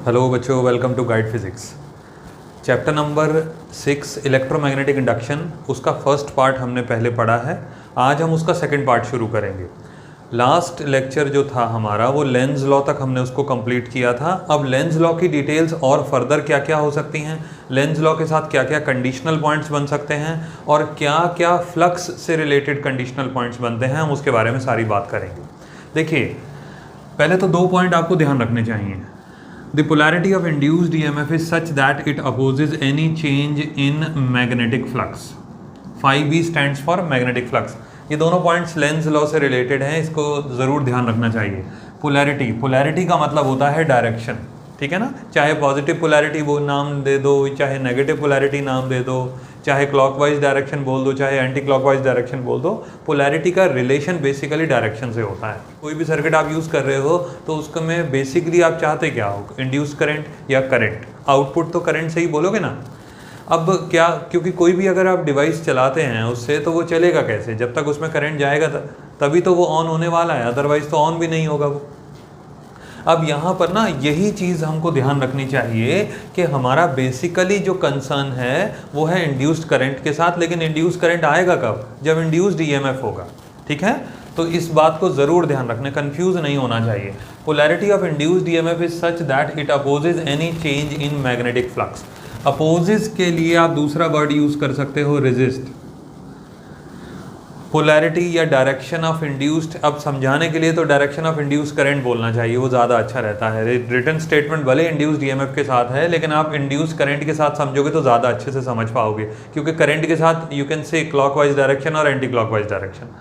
Hello बच्चों, welcome to guide physics. Chapter number 6 electromagnetic induction, उसका first part हमने पहले पढ़ा है। आज हम उसका सेकंड पार्ट शुरू करेंगे। लास्ट लेक्चर जो था हमारा वो लेंज लॉ तक हमने उसको कंप्लीट किया था। अब लेंज लॉ की डिटेल्स और फर्दर क्या क्या हो सकती हैं, लेंज लॉ के साथ क्या क्या कंडीशनल पॉइंट्स बन सकते हैं और क्या क्या फ्लक्स से रिलेटेड कंडीशनल पॉइंट्स बनते हैं, हम उसके बारे में सारी बात करेंगे। देखिए, पहले तो दो पॉइंट आपको ध्यान रखने चाहिए। The polarity of induced EMF is such that it opposes any change in magnetic flux. Phi B stands for magnetic flux. ये दोनों पॉइंट्स लेंज लॉ से रिलेटेड हैं, इसको ज़रूर ध्यान रखना चाहिए। पोलैरिटी का मतलब होता है डायरेक्शन, ठीक है ना। चाहे पॉजिटिव पोलैरिटी वो नाम दे दो, चाहे नेगेटिव पोलैरिटी नाम दे दो, चाहे क्लॉकवाइज डायरेक्शन बोल दो, चाहे एंटी क्लॉकवाइज डायरेक्शन बोल दो। पोलैरिटी का रिलेशन बेसिकली डायरेक्शन से होता है। कोई भी सर्किट आप यूज़ कर रहे हो तो उसको में बेसिकली आप चाहते क्या हो, इंड्यूस करंट या करंट। आउटपुट तो करंट से ही बोलोगे ना। अब क्या, क्योंकि कोई भी अगर आप डिवाइस चलाते हैं उससे, तो वो चलेगा कैसे, जब तक उसमें करंट जाएगा तभी तो वो ऑन होने वाला है, अदरवाइज तो ऑन भी नहीं होगा वो। अब यहाँ पर ना यही चीज़ हमको ध्यान रखनी चाहिए कि हमारा बेसिकली जो कंसर्न है वो है इंड्यूस्ड करंट के साथ। लेकिन इंड्यूस्ड करंट आएगा कब, जब इंड्यूस्ड ईएमएफ होगा, ठीक है। तो इस बात को ज़रूर ध्यान रखना, कंफ्यूज नहीं होना चाहिए। Polarity of induced EMF is such that it opposes any change in magnetic flux. Opposes के लिए आप दूसरा वर्ड यूज़ कर सकते हो, रेजिस्ट। पोलैरिटी या डायरेक्शन ऑफ इंड्यूस्ड, अब समझाने के लिए तो डायरेक्शन ऑफ इंड्यूस्ड करंट बोलना चाहिए, वो ज़्यादा अच्छा रहता है। रिटन स्टेटमेंट भले इंड्यूस्ड ईएमएफ के साथ है, लेकिन आप इंड्यूस्ड करंट के साथ समझोगे तो ज़्यादा अच्छे से समझ पाओगे, क्योंकि करंट के साथ you can say clockwise direction और एंटी क्लॉकवाइज डायरेक्शन।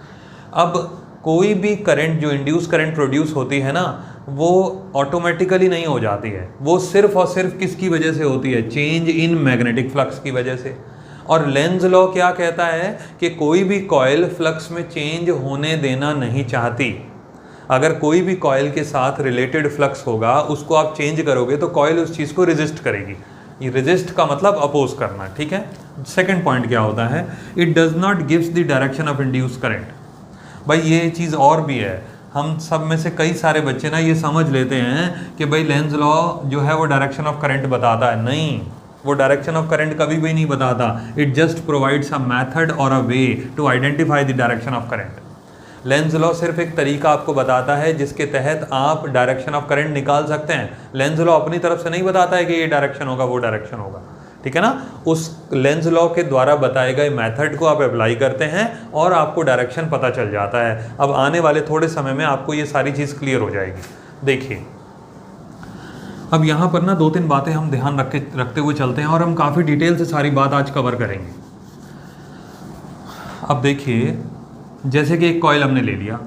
अब कोई भी करंट जो इंड्यूस करंट प्रोड्यूस होती है ना, वो ऑटोमेटिकली नहीं हो जाती है, वो सिर्फ और सिर्फ किसकी वजह से होती है, चेंज इन मैग्नेटिक फ्लक्स की वजह से। और लेंज लॉ क्या कहता है कि कोई भी कॉइल फ्लक्स में चेंज होने देना नहीं चाहती। अगर कोई भी कॉइल के साथ रिलेटेड फ्लक्स होगा, उसको आप चेंज करोगे तो कॉइल उस चीज़ को रेजिस्ट करेगी। ये रेजिस्ट का मतलब अपोज करना, ठीक है। सेकंड पॉइंट क्या होता है, it does not gives the direction of induce current. भाई ये चीज़ और भी है, हम सब में से कई सारे बच्चे ना ये समझ लेते हैं कि भाई लेंज लॉ जो है वो डायरेक्शन ऑफ करंट बताता है। नहीं, वो डायरेक्शन ऑफ करंट कभी भी नहीं बताता। It just provides a method और a way to identify the direction of current. Lenz law सिर्फ एक तरीका आपको बताता है जिसके तहत आप डायरेक्शन ऑफ करंट निकाल सकते हैं। लेंज लॉ अपनी तरफ से नहीं बताता है कि ये डायरेक्शन होगा, वो डायरेक्शन होगा, ठीक है ना। उस लेंज लॉ के द्वारा बताए गए मेथड को आप अप्लाई करते हैं और आपको डायरेक्शन पता चल जाता है। अब आने वाले थोड़े समय में आपको ये सारी चीज़ क्लियर हो जाएगी। देखिए, अब यहाँ पर ना दो तीन बातें हम ध्यान रखते हुए चलते हैं और हम काफ़ी डिटेल से सारी बात आज कवर करेंगे। अब देखिए, जैसे कि एक कॉइल हमने ले लिया,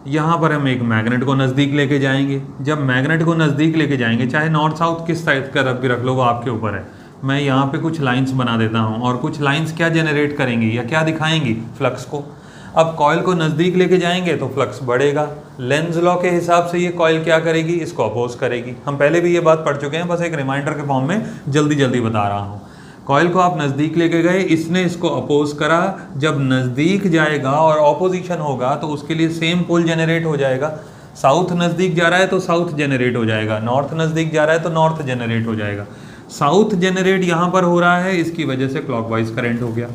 यहाँ पर हम एक मैग्नेट को नज़दीक लेके जाएंगे। जब मैग्नेट को नज़दीक लेके जाएंगे, चाहे नॉर्थ साउथ किस साइड का भी रख लो, वो आपके ऊपर है। मैं यहाँ पे कुछ लाइंस बना देता हूँ और कुछ लाइंस क्या जनरेट करेंगी या क्या दिखाएंगी, फ्लक्स को। अब कॉइल को नज़दीक लेके जाएंगे तो फ्लक्स बढ़ेगा। लेंज लॉ के हिसाब से ये कॉइल क्या करेगी, इसको अपोज करेगी। हम पहले भी ये बात पढ़ चुके हैं, बस एक रिमाइंडर के फॉर्म में जल्दी बता रहा हूँ। कॉइल को आप नज़दीक लेके गए, इसने इसको अपोज करा। जब नज़दीक जाएगा और ऑपोजिशन होगा तो उसके लिए सेम पोल जनरेट हो जाएगा। साउथ नज़दीक जा रहा है तो साउथ जनरेट हो जाएगा, नॉर्थ नज़दीक जा रहा है तो नॉर्थ जनरेट हो जाएगा। साउथ जनरेट यहाँ पर हो रहा है, इसकी वजह से क्लॉकवाइज करंट हो गया,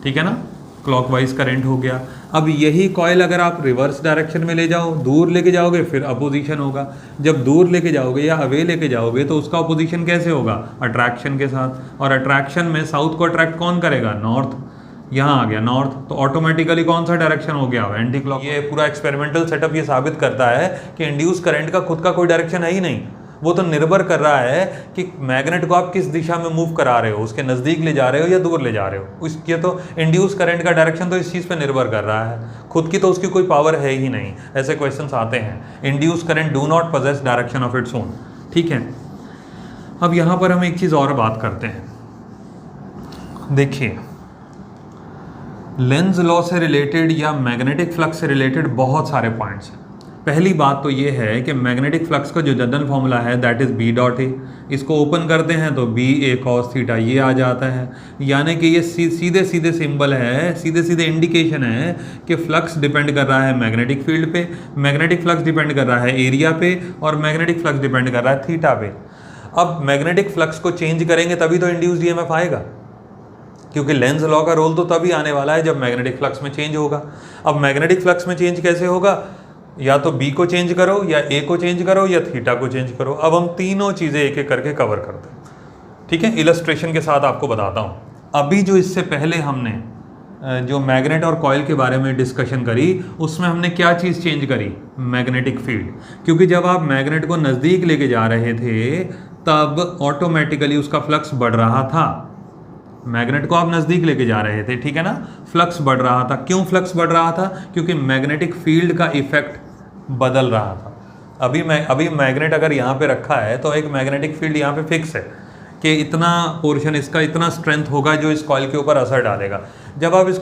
ठीक है ना, क्लॉकवाइज करंट हो गया। अब यही कॉइल अगर आप रिवर्स डायरेक्शन में ले जाओ, दूर लेके जाओगे, फिर अपोजिशन होगा। जब दूर लेके जाओगे या अवे लेके जाओगे तो उसका अपोजिशन कैसे होगा, अट्रैक्शन के साथ। और अट्रैक्शन में साउथ को अट्रैक्ट कौन करेगा, नॉर्थ। यहाँ आ गया नॉर्थ, तो ऑटोमेटिकली कौन सा डायरेक्शन हो गया, एंटी क्लॉक। ये पूरा एक्सपेरिमेंटल सेटअप ये साबित करता है कि इंड्यूस करंट का खुद का कोई डायरेक्शन है ही नहीं। वो तो निर्भर कर रहा है कि मैग्नेट को आप किस दिशा में मूव करा रहे हो, उसके नज़दीक ले जा रहे हो या दूर ले जा रहे हो। उसके तो इंड्यूस करंट का डायरेक्शन तो इस चीज़ पे निर्भर कर रहा है, खुद की तो उसकी कोई पावर है ही नहीं। ऐसे क्वेश्चंस आते हैं, induce current do not possess direction of its own, ठीक है। अब यहाँ पर हम एक चीज़ और बात करते हैं। देखिए, लेंज लॉ से रिलेटेड या मैग्नेटिक फ्लक्स से रिलेटेड बहुत सारे पॉइंट्स हैं। पहली बात तो ये है कि मैग्नेटिक फ्लक्स का जो जनरल फॉर्मूला है that is B dot A. इसको ओपन करते हैं तो बी ए कॉस थीटा ये आ जाता है। यानी कि ये सीधे सीधे सिंबल है, सीधे सीधे इंडिकेशन है कि फ्लक्स डिपेंड कर रहा है मैग्नेटिक फील्ड पे, मैग्नेटिक फ्लक्स डिपेंड कर रहा है एरिया पे, और मैग्नेटिक फ्लक्स डिपेंड कर रहा है थीटा पे। अब मैग्नेटिक फ्लक्स को चेंज करेंगे तभी तो इंड्यूस्ड ईएमएफ आएगा, क्योंकि लेंज लॉ का रोल तो तभी आने वाला है जब मैग्नेटिक फ्लक्स में चेंज होगा। अब मैग्नेटिक फ्लक्स में चेंज कैसे होगा? या तो बी को चेंज करो, या ए को चेंज करो, या थीटा को चेंज करो। अब हम तीनों चीज़ें एक एक करके कवर करते हैं, ठीक है। इलस्ट्रेशन के साथ आपको बताता हूँ। अभी जो इससे पहले हमने जो मैग्नेट और कॉइल के बारे में डिस्कशन करी, उसमें हमने क्या चीज़ चेंज करी? Magnetic field. क्योंकि जब आप मैग्नेट को नज़दीक लेके जा रहे थे तब ऑटोमेटिकली उसका फ्लक्स बढ़ रहा था। मैग्नेट को आप नज़दीक लेके जा रहे थे, ठीक है ना, फ्लक्स बढ़ रहा था। क्यों फ्लक्स बढ़ रहा था? क्योंकि मैग्नेटिक फील्ड का इफेक्ट बदल रहा था। अभी मैग्नेट अगर यहाँ पे रखा है तो एक मैग्नेटिक फील्ड यहाँ पे फिक्स है कि इतना पोर्शन इसका इतना स्ट्रेंथ होगा जो इस कॉइल के ऊपर असर डालेगा। जब आप इस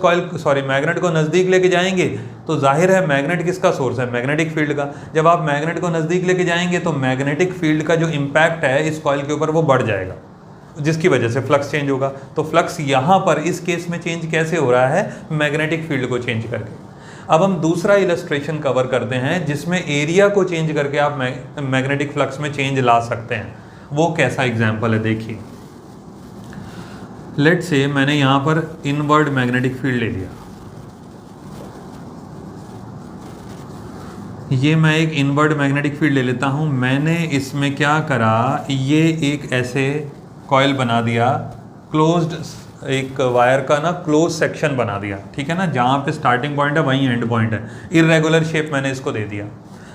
मैग्नेट को नज़दीक लेके जाएंगे तो जाहिर है मैग्नेट किसका सोर्स है? मैग्नेटिक फील्ड का। जब आप मैग्नेट को नज़दीक लेके जाएंगे तो मैग्नेटिक फील्ड का जो इम्पैक्ट है इस कॉइल के ऊपर वो बढ़ जाएगा, जिसकी वजह से फ्लक्स चेंज होगा। तो फ्लक्स यहाँ पर इस केस में चेंज कैसे हो रहा है? मैग्नेटिक फील्ड को चेंज करके। अब हम दूसरा इलस्ट्रेशन कवर करते हैं जिसमें एरिया को चेंज करके आप मैग्नेटिक फ्लक्स में चेंज ला सकते हैं। वो कैसा एग्जाम्पल है देखिए। लेट्स से मैंने यहाँ पर इनवर्ड मैग्नेटिक फील्ड ले लिया। ये मैं एक इनवर्ड मैग्नेटिक फील्ड ले लेता हूँ। मैंने इसमें क्या करा, ये एक ऐसे कॉइल बना दिया, क्लोज्ड एक वायर का ना क्लोज सेक्शन बना दिया, ठीक है ना। जहाँ पे स्टार्टिंग पॉइंट है वहीं एंड पॉइंट है। इरेगुलर शेप मैंने इसको दे दिया।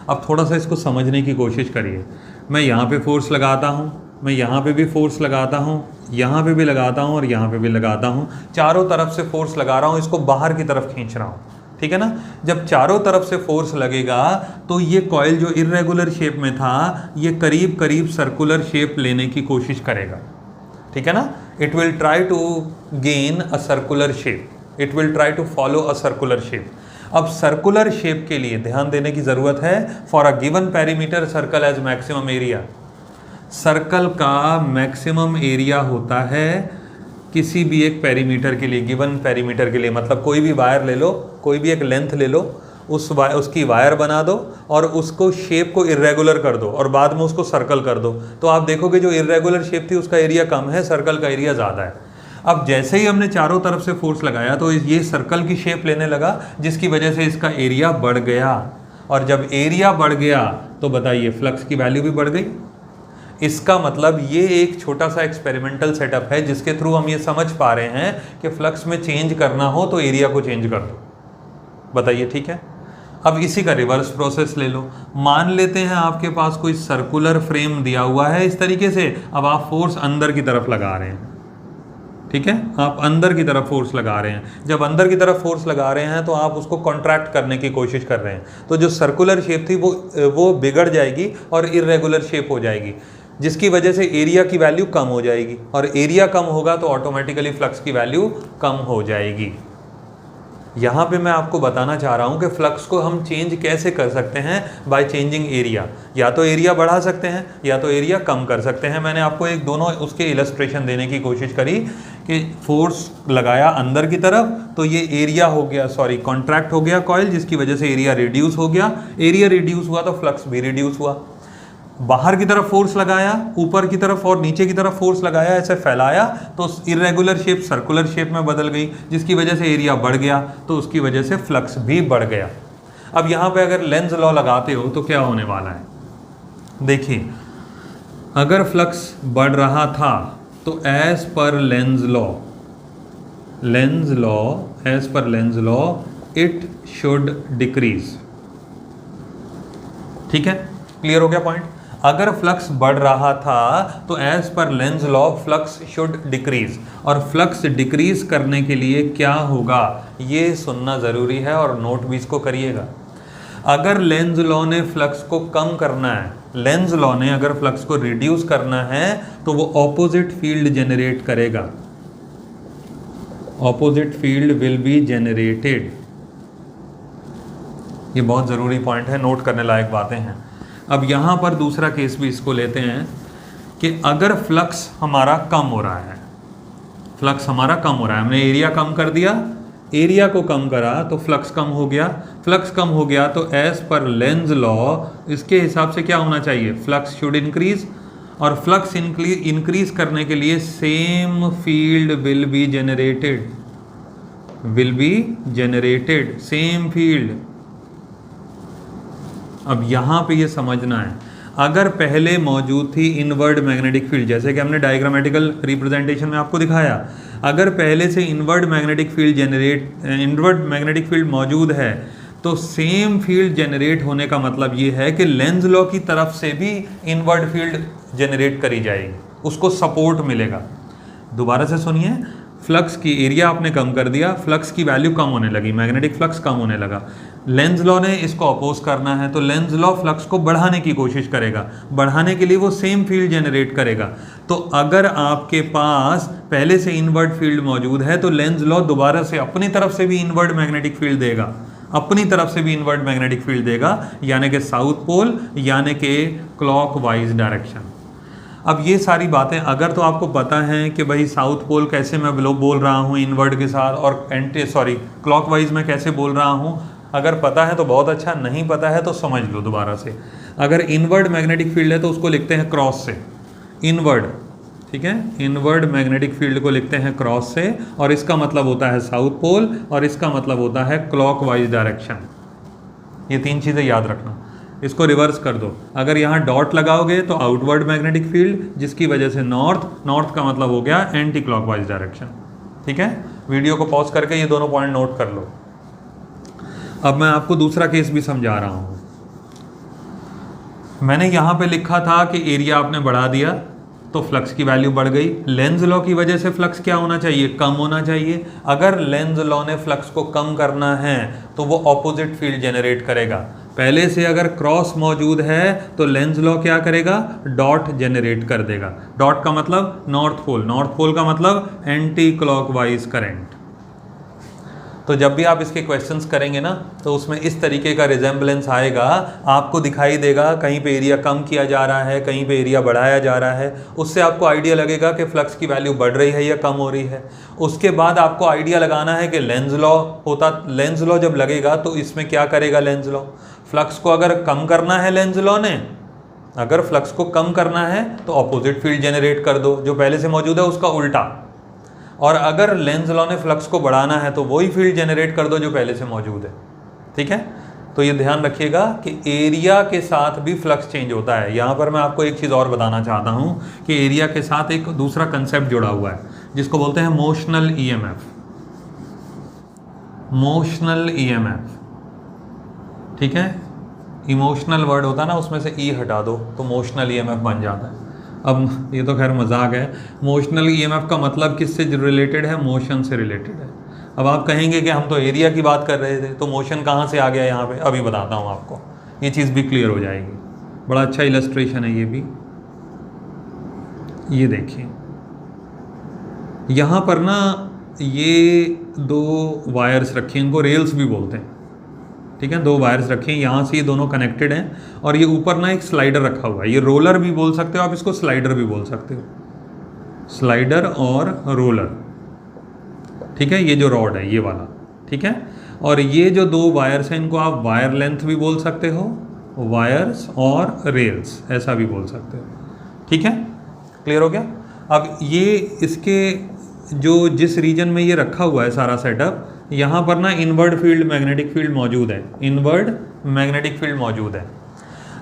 अब थोड़ा सा इसको समझने की कोशिश करिए। मैं यहाँ पे फोर्स लगाता हूँ, मैं यहाँ पे भी फोर्स लगाता हूँ, यहाँ पे भी लगाता हूँ और यहाँ पे भी लगाता हूँ। चारों तरफ से फोर्स लगा रहा हूँ, इसको बाहर की तरफ खींच रहा हूँ, ठीक है ना। जब चारों तरफ से फोर्स लगेगा तो ये कॉइल जो इरेगुलर शेप में था ये करीब करीब सर्कुलर शेप लेने की कोशिश करेगा, ठीक है ना। It will try to gain a circular shape, it will try to follow a circular shape. अब सर्कुलर शेप के लिए ध्यान देने की ज़रूरत है। For a given perimeter circle has maximum area. Circle का मैक्सिमम एरिया होता है किसी भी एक पेरीमीटर के लिए, गिवन पेरीमीटर के लिए। मतलब कोई भी वायर ले लो, कोई भी एक लेंथ ले लो, उसकी वायर बना दो और उसको शेप को इरेगुलर कर दो और बाद में उसको सर्कल कर दो, तो आप देखोगे जो इरेगुलर शेप थी उसका एरिया कम है, सर्कल का एरिया ज़्यादा है। अब जैसे ही हमने चारों तरफ से फोर्स लगाया तो ये सर्कल की शेप लेने लगा, जिसकी वजह से इसका एरिया बढ़ गया। और जब एरिया बढ़ गया तो बताइए फ्लक्स की वैल्यू भी बढ़ गई। इसका मतलब ये एक छोटा सा एक्सपेरिमेंटल सेटअप है जिसके थ्रू हम ये समझ पा रहे हैं कि फ्लक्स में चेंज करना हो तो एरिया को चेंज कर दो। बताइए, ठीक है। अब इसी का रिवर्स प्रोसेस ले लो। मान लेते हैं आपके पास कोई सर्कुलर फ्रेम दिया हुआ है इस तरीके से। अब आप फोर्स अंदर की तरफ लगा रहे हैं, ठीक है, आप अंदर की तरफ फोर्स लगा रहे हैं। जब अंदर की तरफ फोर्स लगा रहे हैं तो आप उसको कॉन्ट्रैक्ट करने की कोशिश कर रहे हैं, तो जो सर्कुलर शेप थी वो बिगड़ जाएगी और इरेगुलर शेप हो जाएगी, जिसकी वजह से एरिया की वैल्यू कम हो जाएगी। और एरिया कम होगा तो ऑटोमेटिकली फ्लक्स की वैल्यू कम हो जाएगी। यहाँ पे मैं आपको बताना चाह रहा हूँ कि फ्लक्स को हम चेंज कैसे कर सकते हैं, बाय चेंजिंग एरिया। या तो एरिया बढ़ा सकते हैं या तो एरिया कम कर सकते हैं। मैंने आपको एक दोनों उसके इलस्ट्रेशन देने की कोशिश करी कि फोर्स लगाया अंदर की तरफ तो ये एरिया हो गया, कॉन्ट्रैक्ट हो गया कॉइल, जिसकी वजह से एरिया रिड्यूस हो गया। एरिया रिड्यूस हुआ तो फ्लक्स भी रिड्यूस हुआ। बाहर की तरफ फोर्स लगाया, ऊपर की तरफ और नीचे की तरफ फोर्स लगाया, ऐसे फैलाया तो इरेगुलर शेप सर्कुलर शेप में बदल गई, जिसकी वजह से एरिया बढ़ गया, तो उसकी वजह से फ्लक्स भी बढ़ गया। अब यहाँ पे अगर लेंज लॉ लगाते हो तो क्या होने वाला है, देखिए। अगर फ्लक्स बढ़ रहा था तो as per Lenz law it should decrease. ठीक है, क्लियर हो गया पॉइंट। अगर फ्लक्स बढ़ रहा था तो as per Lenz law flux should decrease, और फ्लक्स डिक्रीज करने के लिए क्या होगा ये सुनना ज़रूरी है और नोट भी इसको करिएगा। अगर लेंज लॉ ने फ्लक्स को कम करना है, लेंज लॉ ने अगर फ्लक्स को रिड्यूस करना है तो वो ऑपोजिट फील्ड जनरेट करेगा, opposite field will be generated. ये बहुत ज़रूरी पॉइंट है, नोट करने लायक बातें हैं। अब यहाँ पर दूसरा केस भी इसको लेते हैं कि अगर फ्लक्स हमारा कम हो रहा है, फ्लक्स हमारा कम हो रहा है, हमने एरिया कम कर दिया, एरिया को कम करा तो फ्लक्स कम हो गया, फ्लक्स कम हो गया तो एज पर लेंज लॉ इसके हिसाब से क्या होना चाहिए, फ्लक्स शुड इंक्रीज। और फ्लक्स इंक्रीज करने के लिए same field will be generated, same field. अब यहां पे ये समझना है, अगर पहले मौजूद थी इनवर्ड मैग्नेटिक फील्ड, जैसे कि हमने डायग्रामेटिकल रिप्रेजेंटेशन में आपको दिखाया, अगर पहले से इनवर्ड मैग्नेटिक फील्ड मौजूद है तो सेम फील्ड जनरेट होने का मतलब ये है कि लेंज लॉ की तरफ से भी इनवर्ड फील्ड जनरेट करी जाएगी, उसको सपोर्ट मिलेगा। दोबारा से सुनिए, फ्लक्स की एरिया आपने कम कर दिया, फ्लक्स की वैल्यू कम होने लगी, मैग्नेटिक फ्लक्स कम होने लगा। लेंज लॉ ने इसको अपोज करना है, तो लेंज लॉ फ्लक्स को बढ़ाने की कोशिश करेगा, बढ़ाने के लिए वो सेम फील्ड जनरेट करेगा। तो अगर आपके पास पहले से इनवर्ड फील्ड मौजूद है तो लेंज लॉ दोबारा से अपनी तरफ से भी इनवर्ड मैग्नेटिक फील्ड देगा, अपनी तरफ से भी इनवर्ड मैग्नेटिक फील्ड देगा, यानी कि साउथ पोल, यानी कि क्लॉकवाइज डायरेक्शन। अब ये सारी बातें अगर तो आपको पता है कि भाई साउथ पोल कैसे मैं बोल रहा हूँ इनवर्ड के साथ, और क्लॉकवाइज में कैसे बोल रहा हूँ, अगर पता है तो बहुत अच्छा, नहीं पता है तो समझ लो दोबारा से। अगर इनवर्ड मैग्नेटिक फील्ड है तो उसको लिखते हैं क्रॉस से, इनवर्ड, ठीक है, इनवर्ड मैग्नेटिक फील्ड को लिखते हैं क्रॉस से, और इसका मतलब होता है साउथ पोल, और इसका मतलब होता है क्लॉकवाइज डायरेक्शन। ये तीन चीज़ें याद रखना। इसको रिवर्स कर दो, अगर यहाँ डॉट लगाओगे तो आउटवर्ड मैग्नेटिक फील्ड, जिसकी वजह से नॉर्थ का मतलब हो गया एंटी क्लॉकवाइज डायरेक्शन। ठीक है, वीडियो को पॉज करके ये दोनों पॉइंट नोट कर लो। अब मैं आपको दूसरा केस भी समझा रहा हूँ। मैंने यहाँ पे लिखा था कि एरिया आपने बढ़ा दिया तो फ्लक्स की वैल्यू बढ़ गई। लेंज लॉ की वजह से फ्लक्स क्या होना चाहिए, कम होना चाहिए। अगर लेंज लॉ ने फ्लक्स को कम करना है तो वो ऑपोजिट फील्ड जनरेट करेगा। पहले से अगर क्रॉस मौजूद है तो लेंज लॉ क्या करेगा, डॉट जनरेट कर देगा। डॉट का मतलब नॉर्थ पोल, नॉर्थ पोल का मतलब एंटी क्लॉकवाइज करंट। तो जब भी आप इसके क्वेश्चंस करेंगे ना तो उसमें इस तरीके का रिजेम्बलेंस आएगा, आपको दिखाई देगा कहीं पे एरिया कम किया जा रहा है, कहीं पे एरिया बढ़ाया जा रहा है। उससे आपको आइडिया लगेगा कि फ्लक्स की वैल्यू बढ़ रही है या कम हो रही है। उसके बाद आपको आइडिया लगाना है कि लेंज लॉ जब लगेगा तो इसमें क्या करेगा लेंज लॉ, फ्लक्स को अगर कम करना है लेंज लॉ ने, अगर फ्लक्स को कम करना है तो ऑपोजिट फील्ड जनरेट कर दो, जो पहले से मौजूद है उसका उल्टा। और अगर लेंज लॉ ने फ्लक्स को बढ़ाना है तो वही फील्ड जनरेट कर दो जो पहले से मौजूद है। ठीक है, तो ये ध्यान रखिएगा कि एरिया के साथ भी फ्लक्स चेंज होता है। यहाँ पर मैं आपको एक चीज़ और बताना चाहता हूँ कि एरिया के साथ एक दूसरा कंसेप्ट जुड़ा हुआ है जिसको बोलते हैं मोशनल ईएमएफ। मोशनल ईएमएफ, ठीक है, इमोशनल वर्ड होता है ना, उसमें से ई हटा दो तो मोशनल ईएमएफ बन जाता है। अब ये तो खैर मजाक है। मोशनल ईएमएफ का मतलब किससे रिलेटेड है, मोशन से रिलेटेड है। अब आप कहेंगे कि हम तो एरिया की बात कर रहे थे तो मोशन कहाँ से आ गया यहाँ पे, अभी बताता हूँ आपको, ये चीज़ भी क्लियर हो जाएगी। बड़ा अच्छा इलस्ट्रेशन है ये भी, ये देखिए यहाँ पर ना ये दो वायर्स रखे हैं, इनको रेल्स भी बोलते हैं। ठीक है, दो वायर्स रखे हैं, यहाँ से ये दोनों कनेक्टेड हैं और ये ऊपर ना एक स्लाइडर रखा हुआ है। ये रोलर भी बोल सकते हो आप, इसको स्लाइडर भी बोल सकते हो, स्लाइडर और रोलर। ठीक है, ये जो रॉड है ये वाला, ठीक है, और ये जो दो वायर्स हैं इनको आप वायर लेंथ भी बोल सकते हो, वायर्स और रेल्स ऐसा भी बोल सकते हो। ठीक है, क्लियर हो गया। अब ये इसके जो जिस रीजन में ये रखा हुआ है सारा सेटअप, यहाँ पर ना इनवर्ड फील्ड मैग्नेटिक फील्ड मौजूद है, इनवर्ड मैग्नेटिक फील्ड मौजूद है।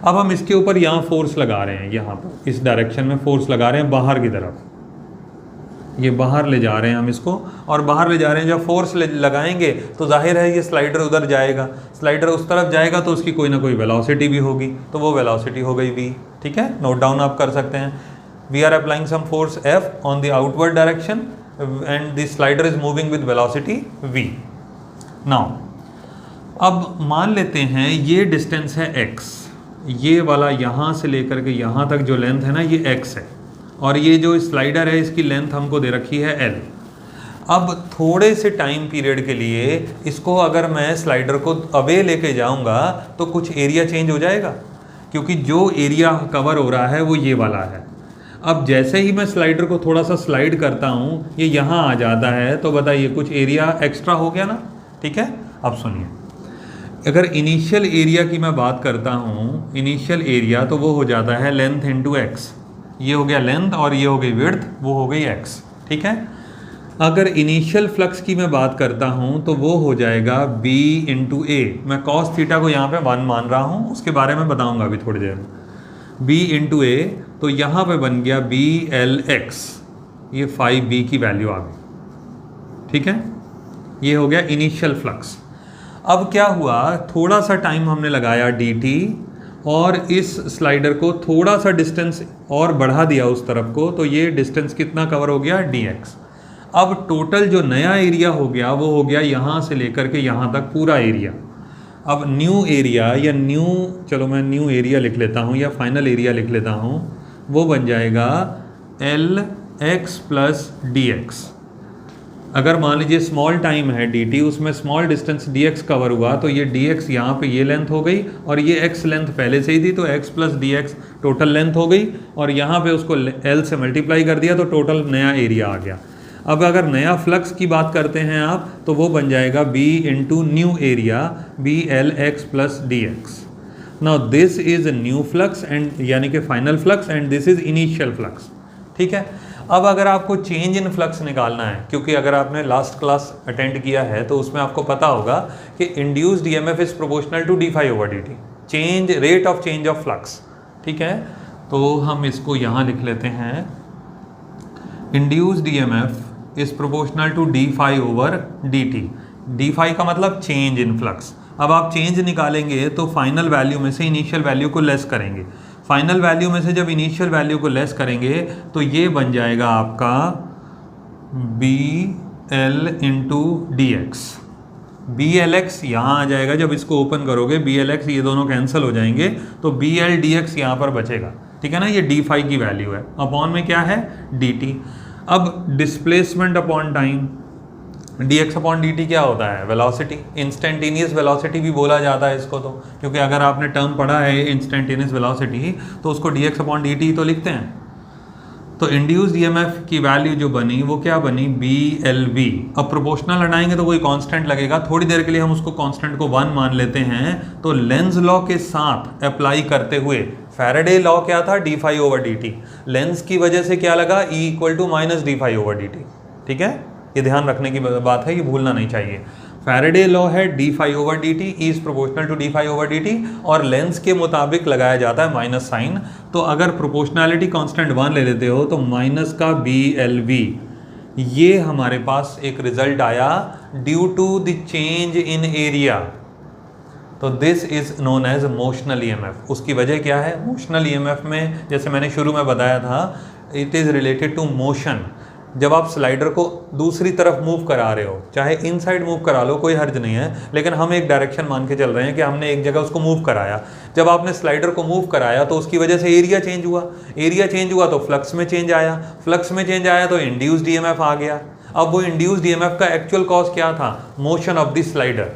अब हम इसके ऊपर यहाँ फोर्स लगा रहे हैं, यहाँ पर इस डायरेक्शन में फोर्स लगा रहे हैं बाहर की तरफ, ये बाहर ले जा रहे हैं हम इसको, और बाहर ले जा रहे हैं। जब फोर्स लगाएंगे तो जाहिर है ये स्लाइडर उधर जाएगा, स्लाइडर उस तरफ जाएगा तो उसकी कोई ना कोई वेलोसिटी भी होगी, तो वो वेलोसिटी हो गई v। ठीक है, नोट डाउन आप कर सकते हैं। We are applying some force F on the outward direction and the slider is moving with velocity v. Now, अब मान लेते हैं ये डिस्टेंस है x, ये वाला यहाँ से लेकर के यहाँ तक जो लेंथ है ना ये x है, और ये जो स्लाइडर है इसकी लेंथ हमको दे रखी है l। अब थोड़े से टाइम पीरियड के लिए इसको अगर मैं स्लाइडर को अवे लेके जाऊँगा तो कुछ एरिया चेंज हो जाएगा, क्योंकि जो एरिया कवर हो रहा है वो ये वाला है। अब जैसे ही मैं स्लाइडर को थोड़ा सा स्लाइड करता हूँ ये यहाँ आ जाता है, तो बताइए कुछ एरिया एक्स्ट्रा हो गया ना। ठीक है, अब सुनिए, अगर इनिशियल एरिया की मैं बात करता हूँ, इनिशियल एरिया तो वो हो जाता है लेंथ इनटू एक्स। ये हो गया लेंथ और ये हो गई विड्थ, वो हो गई x, ठीक है। अगर इनिशियल फ्लक्स की मैं बात करता हूँ तो वो हो जाएगा b इंटू ए। मैं cos थीटा को यहाँ पे 1 मान रहा हूँ, उसके बारे में बताऊँगा अभी थोड़ी देर में। b इंटू ए, तो यहाँ पे बन गया बी एल एक्स, ये 5b की वैल्यू आ गई, ठीक है। ये हो गया इनिशियल फ्लक्स। अब क्या हुआ, थोड़ा सा टाइम हमने लगाया dt और इस स्लाइडर को थोड़ा सा डिस्टेंस और बढ़ा दिया उस तरफ को, तो ये डिस्टेंस कितना कवर हो गया, dx। अब टोटल जो नया एरिया हो गया वो हो गया यहाँ से लेकर के यहाँ तक पूरा एरिया। अब न्यू एरिया या चलो मैं न्यू एरिया लिख लेता हूँ या फाइनल एरिया लिख लेता हूँ, वो बन जाएगा L X plus D x. अगर मान लीजिए स्मॉल टाइम है dt, उसमें स्मॉल डिस्टेंस dx कवर हुआ, तो ये dx यहाँ पे ये लेंथ हो गई और ये x लेंथ पहले से ही थी, तो x plus dx total length हो गई और यहाँ पे उसको l से मल्टीप्लाई कर दिया तो टोटल नया एरिया आ गया। अब अगर नया फ्लक्स की बात करते हैं आप, तो वो बन जाएगा b into new area B L X plus D X. Now this is new flux and यानी कि final flux and this is initial flux, ठीक है। अब अगर आपको चेंज इन फ्लक्स निकालना है, क्योंकि अगर आपने लास्ट क्लास अटेंड किया है तो उसमें आपको पता होगा कि induced EMF is proportional to d phi over d t, change rate of change of flux, ठीक है। तो हम इसको यहाँ लिख लेते हैं, induced EMF is proportional to d phi over d t. D phi का मतलब चेंज इन फ्लक्स। अब आप चेंज निकालेंगे तो फाइनल वैल्यू में से इनिशियल वैल्यू को लेस करेंगे, फाइनल वैल्यू में से जब इनिशियल वैल्यू को लेस करेंगे तो ये बन जाएगा आपका B L into d x. B L X यहाँ आ जाएगा, जब इसको ओपन करोगे बी एल एक्स ये दोनों कैंसिल हो जाएंगे, तो बी एल डी एक्स यहाँ पर बचेगा, ठीक है ना। ये डी फाई की वैल्यू है, अपॉन में क्या है, डी टी। अब displacement upon time, dx upon dt क्या होता है, वेलोसिटी, इंस्टेंटेनियस वेलोसिटी भी बोला जाता है इसको, तो क्योंकि अगर आपने टर्म पढ़ा है इंस्टेंटेनियस वेलोसिटी तो उसको dx अपॉन dt तो लिखते हैं। तो इंड्यूस्ड ईएमएफ की वैल्यू जो बनी वो क्या बनी, BLV। अब प्रोपोर्शनल हटाएंगे तो कोई कांस्टेंट लगेगा, थोड़ी देर के लिए हम उसको कांस्टेंट को 1 मान लेते हैं। तो लेंज लॉ के साथ अप्लाई करते हुए, फैराडे लॉ क्या था, d phi over d t, Lenz की वजह से क्या लगा, E equal to minus d phi over d t, ठीक है। ये ध्यान रखने की बात है, ये भूलना नहीं चाहिए। फैराडे लॉ है d phi over d t is proportional to d phi over d t, और लेंस के मुताबिक लगाया जाता है माइनस साइन। तो अगर प्रोपोर्शनैलिटी कांस्टेंट 1 ले लेते हो तो माइनस का BLV, ये हमारे पास एक रिजल्ट आया due to the change in area. तो this is known as motional EMF. उसकी वजह क्या है, मोशनल ईएमएफ में जैसे मैंने शुरू में बताया था, it is related to motion. जब आप स्लाइडर को दूसरी तरफ मूव करा रहे हो, चाहे इनसाइड मूव करा लो, कोई हर्ज नहीं है, लेकिन हम एक डायरेक्शन मान के चल रहे हैं कि हमने एक जगह उसको मूव कराया। जब आपने स्लाइडर को मूव कराया तो उसकी वजह से एरिया चेंज हुआ, एरिया चेंज हुआ तो फ्लक्स में चेंज आया, फ्लक्स में चेंज आया तो इंड्यूस्ड ईएमएफ आ गया। अब वो इंड्यूस्ड ईएमएफ का एक्चुअल कॉज क्या था, मोशन ऑफ द स्लाइडर।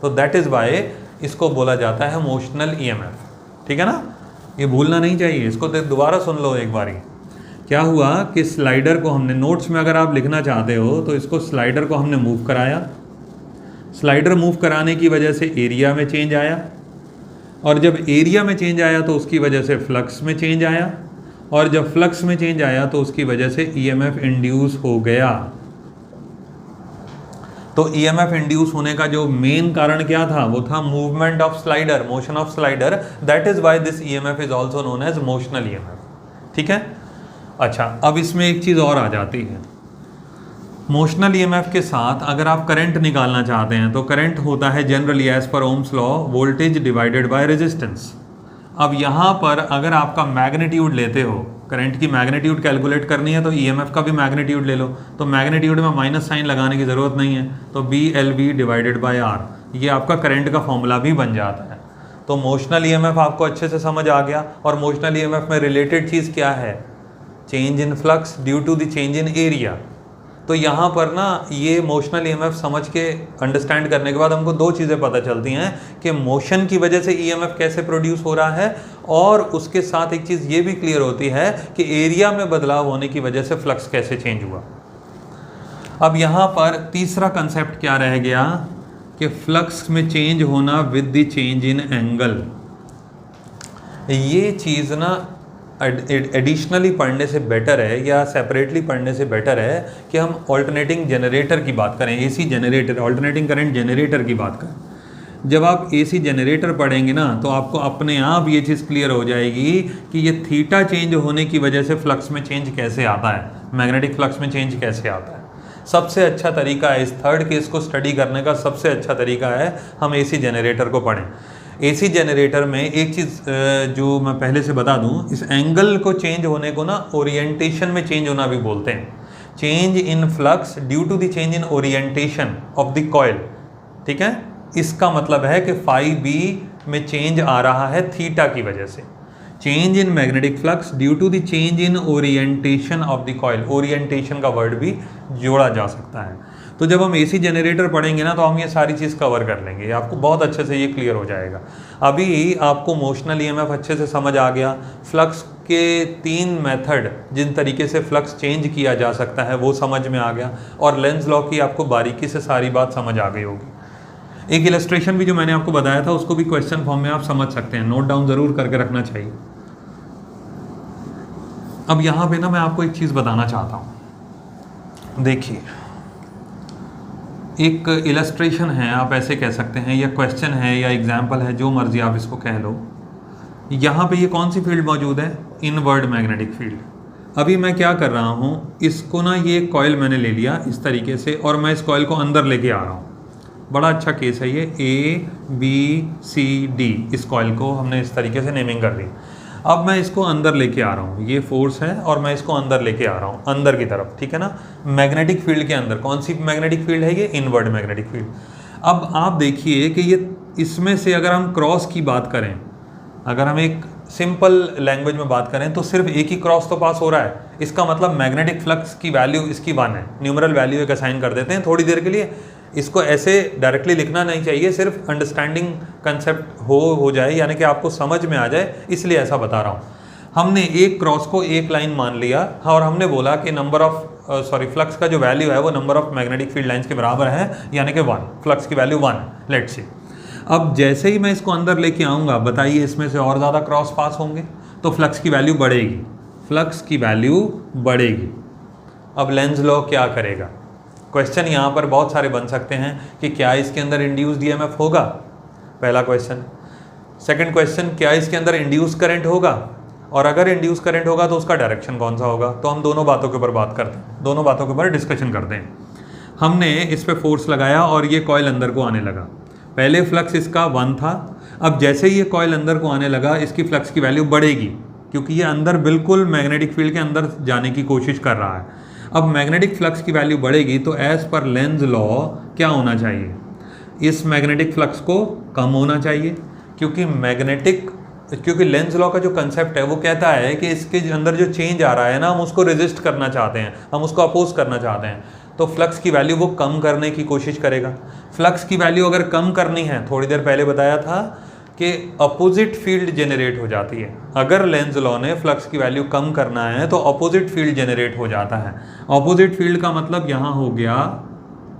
तो दैट इज वाई इसको बोला जाता है मोशनल ईएमएफ, ठीक है ना। ये भूलना नहीं चाहिए, इसको दोबारा सुन लो एक बारी। क्या हुआ कि स्लाइडर को हमने, नोट्स में अगर आप लिखना चाहते हो तो इसको स्लाइडर को हमने मूव कराया, स्लाइडर मूव कराने की वजह से एरिया में चेंज आया, और जब एरिया में चेंज आया तो उसकी वजह से फ्लक्स में चेंज आया, और जब फ्लक्स में चेंज आया तो उसकी वजह से ईएमएफ इंड्यूस हो गया। तो ईएमएफ इंड्यूस होने का जो मेन कारण क्या था, वो था movement of slider, motion of slider. That is why this EMF is also known as motional EMF, ठीक है। अच्छा, अब इसमें एक चीज़ और आ जाती है, मोशनल ईएमएफ के साथ अगर आप करंट निकालना चाहते हैं तो करंट होता है generally as per Ohm's law voltage divided by resistance. अब यहाँ पर अगर आपका मैग्नीट्यूड लेते हो, करंट की मैग्नीट्यूड कैलकुलेट करनी है तो ईएमएफ का भी मैग्नीट्यूड ले लो, तो मैग्नीट्यूड में माइनस साइन लगाने की ज़रूरत नहीं है, तो BLV डिवाइडेड बाय R, ये आपका करंट का फॉर्मूला भी बन जाता है। तो मोशनल ईएमएफ आपको अच्छे से समझ आ गया, और मोशनल ईएमएफ में रिलेटेड चीज़ क्या है, change in flux due to the change in area. तो यहाँ पर ना ये मोशनल ईएमएफ समझ के अंडरस्टैंड करने के बाद हमको 2 चीज़ें पता चलती हैं कि मोशन की वजह से ईएमएफ कैसे प्रोड्यूस हो रहा है, और उसके साथ एक चीज़ ये भी क्लियर होती है कि एरिया में बदलाव होने की वजह से फ्लक्स कैसे चेंज हुआ। अब यहाँ पर तीसरा कंसेप्ट क्या रह गया कि फ्लक्स में चेंज होना with the change in angle. ये चीज़ ना एडिशनली पढ़ने से बेटर है या सेपरेटली पढ़ने से बेटर है कि हम ऑल्टरनेटिंग जनरेटर की बात करें, AC generator, alternating current generator की बात करें। जब आप एसी जनरेटर पढ़ेंगे ना तो आपको अपने आप ये चीज़ क्लियर हो जाएगी कि ये थीटा चेंज होने की वजह से फ्लक्स में चेंज कैसे आता है, मैग्नेटिक फ्लक्स में चेंज कैसे आता है। सबसे अच्छा तरीका है, इस थर्ड केस को स्टडी करने का सबसे अच्छा तरीका है हम एसी जनरेटर को पढ़ें। एसी जनरेटर में एक चीज़ जो मैं पहले से बता दूं, इस एंगल को चेंज होने को ना ओरिएंटेशन में चेंज होना भी बोलते हैं। Change in flux due to the change in orientation of the coil, ठीक है। इसका मतलब है कि फाई बी में चेंज आ रहा है थीटा की वजह से। Change in magnetic flux due to the change in orientation of the coil, orientation का वर्ड भी जोड़ा जा सकता है। तो जब हम एसी जनरेटर पढ़ेंगे ना तो हम ये सारी चीज़ कवर कर लेंगे, आपको बहुत अच्छे से ये क्लियर हो जाएगा। अभी आपको मोशनल ईएमएफ अच्छे से समझ आ गया, फ्लक्स के 3 मेथड जिन तरीके से फ्लक्स चेंज किया जा सकता है वो समझ में आ गया, और लेंज लॉ की आपको बारीकी से सारी बात समझ आ गई होगी। एक इलस्ट्रेशन भी जो मैंने आपको बताया था उसको भी क्वेश्चन फॉर्म में आप समझ सकते हैं, नोट डाउन ज़रूर करके रखना चाहिए। अब यहाँ पे ना मैं आपको एक चीज़ बताना चाहता हूँ। देखिए, एक इलस्ट्रेशन है, आप ऐसे कह सकते हैं, या क्वेश्चन है या एग्जाम्पल है, जो मर्जी आप इसको कह लो। यहाँ पे ये कौन सी फील्ड मौजूद है, इनवर्ड मैग्नेटिक फील्ड। अभी मैं क्या कर रहा हूँ, इसको ना ये कॉइल मैंने ले लिया इस तरीके से और मैं इस कॉइल को अंदर लेके आ रहा हूँ। बड़ा अच्छा केस है ये, ABCD, इस कॉइल को हमने इस तरीके से नेमिंग कर दी। अब मैं इसको अंदर लेके आ रहा हूँ, ये फोर्स है और मैं इसको अंदर लेके आ रहा हूँ, अंदर की तरफ, ठीक है ना। मैग्नेटिक फील्ड के अंदर कौन सी मैग्नेटिक फील्ड है, ये इनवर्ड मैग्नेटिक फील्ड। अब आप देखिए कि ये इसमें से अगर हम क्रॉस की बात करें, अगर हम एक सिंपल लैंग्वेज में बात करें तो सिर्फ एक ही क्रॉस तो पास हो रहा है। इसका मतलब मैग्नेटिक फ्लक्स की वैल्यू इसकी 1 है। न्यूमरल वैल्यू एक असाइन कर देते हैं थोड़ी देर के लिए। इसको ऐसे डायरेक्टली लिखना नहीं चाहिए, सिर्फ अंडरस्टैंडिंग कंसेप्ट हो जाए, यानी कि आपको समझ में आ जाए, इसलिए ऐसा बता रहा हूँ। हमने एक क्रॉस को एक लाइन मान लिया और हमने बोला कि नंबर ऑफ फ्लक्स का जो वैल्यू है वो number of magnetic field lines के बराबर है, यानी कि 1, फ्लक्स की वैल्यू 1, लेट्स सी। अब जैसे ही मैं इसको अंदर लेके आऊँगा, बताइए इसमें से और ज़्यादा क्रॉस पास होंगे तो फ्लक्स की वैल्यू बढ़ेगी, फ्लक्स की वैल्यू बढ़ेगी। अब लेंज लॉ क्या करेगा? क्वेश्चन यहाँ पर बहुत सारे बन सकते हैं कि क्या इसके अंदर इंड्यूस्ड ईएमएफ होगा, पहला क्वेश्चन। सेकंड क्वेश्चन, क्या इसके अंदर इंड्यूस करंट होगा, और अगर इंड्यूस करंट होगा तो उसका डायरेक्शन कौन सा होगा। तो हम दोनों बातों के ऊपर बात करते हैं, दोनों बातों के ऊपर डिस्कशन करते हैं। हमने इस पर फोर्स लगाया और ये कॉइल अंदर को आने लगा। पहले फ्लक्स इसका 1 था, अब जैसे ही ये कॉइल अंदर को आने लगा इसकी फ्लक्स की वैल्यू बढ़ेगी, क्योंकि ये अंदर बिल्कुल मैग्नेटिक फील्ड के अंदर जाने की कोशिश कर रहा है। अब मैग्नेटिक फ्लक्स की वैल्यू बढ़ेगी तो एज पर लेंज लॉ क्या होना चाहिए, इस मैग्नेटिक फ्लक्स को कम होना चाहिए, क्योंकि लेंज लॉ का जो कंसेप्ट है वो कहता है कि इसके अंदर जो चेंज आ रहा है ना, हम उसको रेजिस्ट करना चाहते हैं, हम उसको अपोज करना चाहते हैं, तो फ्लक्स की वैल्यू वो कम करने की कोशिश करेगा। फ्लक्स की वैल्यू अगर कम करनी है, थोड़ी देर पहले बताया था कि अपोजिट फील्ड जनरेट हो जाती है। अगर लेंज लॉ ने फ्लक्स की वैल्यू कम करना है तो अपोजिट फील्ड जनरेट हो जाता है। अपोजिट फील्ड का मतलब यहाँ हो गया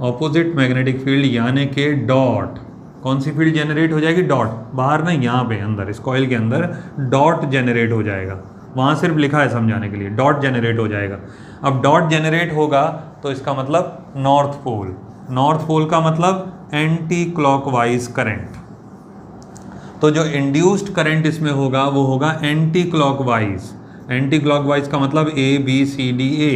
अपोजिट मैग्नेटिक फील्ड, यानी कि डॉट। कौन सी फील्ड जनरेट हो जाएगी, डॉट। बाहर नहीं, यहाँ पे अंदर इस कॉइल के अंदर डॉट जनरेट हो जाएगा, वहाँ सिर्फ लिखा है समझाने के लिए, डॉट जनरेट हो जाएगा। अब डॉट जनरेट होगा तो इसका मतलब नॉर्थ पोल, नॉर्थ पोल का मतलब एंटी क्लॉकवाइज करंट। तो जो इंड्यूस्ड करंट इसमें होगा वो होगा एंटी क्लॉकवाइज। एंटी क्लॉकवाइज का मतलब ABCDA,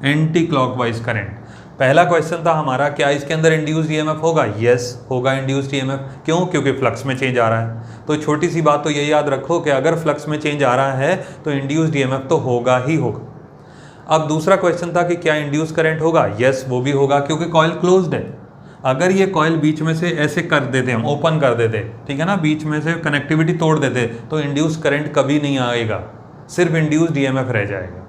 एंटी क्लॉकवाइज करंट। पहला क्वेश्चन था हमारा, क्या इसके अंदर इंड्यूस्ड ईएमएफ होगा? यस, होगा इंड्यूस्ड ईएमएफ। क्यों? क्योंकि फ्लक्स में चेंज आ रहा है। तो छोटी सी बात तो ये याद रखो कि अगर फ्लक्स में चेंज आ रहा है तो इंड्यूस्ड ईएमएफ तो होगा ही होगा। अब दूसरा क्वेश्चन था कि क्या इंड्यूस करंट होगा? यस, वो भी होगा, क्योंकि कॉइल क्लोज्ड है। अगर ये कॉइल बीच में से ऐसे कर देते, हम ओपन कर देते, ठीक है ना, बीच में से कनेक्टिविटी तोड़ देते, तो इंड्यूस करंट कभी नहीं आएगा, सिर्फ इंड्यूस्ड ईएमएफ रह जाएगा।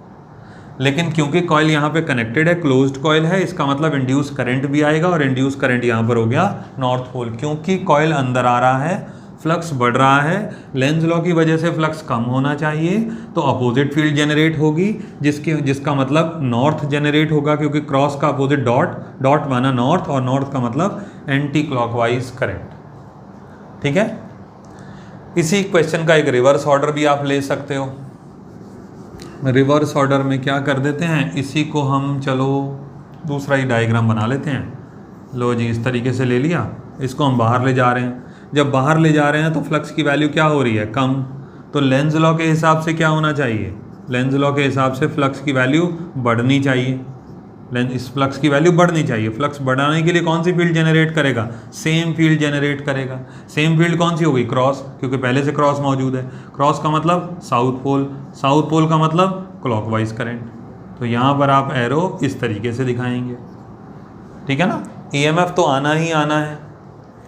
लेकिन क्योंकि कॉइल यहाँ पे कनेक्टेड है, क्लोज्ड कॉइल है, इसका मतलब इंड्यूस करंट भी आएगा, और इंड्यूस करंट यहाँ पर हो गया नॉर्थ पोल। क्योंकि कॉइल अंदर आ रहा है, फ्लक्स बढ़ रहा है, लेंज लॉ की वजह से फ्लक्स कम होना चाहिए, तो अपोजिट फील्ड जनरेट होगी, जिसका मतलब नॉर्थ जनरेट होगा, क्योंकि क्रॉस का अपोजिट डॉट, डॉट माना नॉर्थ, और नॉर्थ का मतलब एंटी क्लॉकवाइज करंट। ठीक है। इसी क्वेश्चन का एक रिवर्स ऑर्डर भी आप ले सकते हो। रिवर्स ऑर्डर में क्या कर देते हैं, इसी को हम चलो दूसरा ही डायग्राम बना लेते हैं। लो जी, इस तरीके से ले लिया, इसको हम बाहर ले जा रहे हैं। जब बाहर ले जा रहे हैं तो फ्लक्स की वैल्यू क्या हो रही है, कम। तो लेंज लॉ के हिसाब से क्या होना चाहिए, लेंज लॉ के हिसाब से फ्लक्स की वैल्यू बढ़नी चाहिए। इस फ्लक्स की वैल्यू बढ़नी चाहिए। फ्लक्स बढ़ाने के लिए कौन सी फील्ड जनरेट करेगा, सेम फील्ड जनरेट करेगा। सेम फील्ड कौन सी होगी, क्रॉस, क्योंकि पहले से क्रॉस मौजूद है। क्रॉस का मतलब साउथ पोल, साउथ पोल का मतलब क्लॉकवाइज करंट। तो यहाँ पर आप एरो इस तरीके से दिखाएंगे, ठीक है ना। ईएमएफ तो आना ही आना है,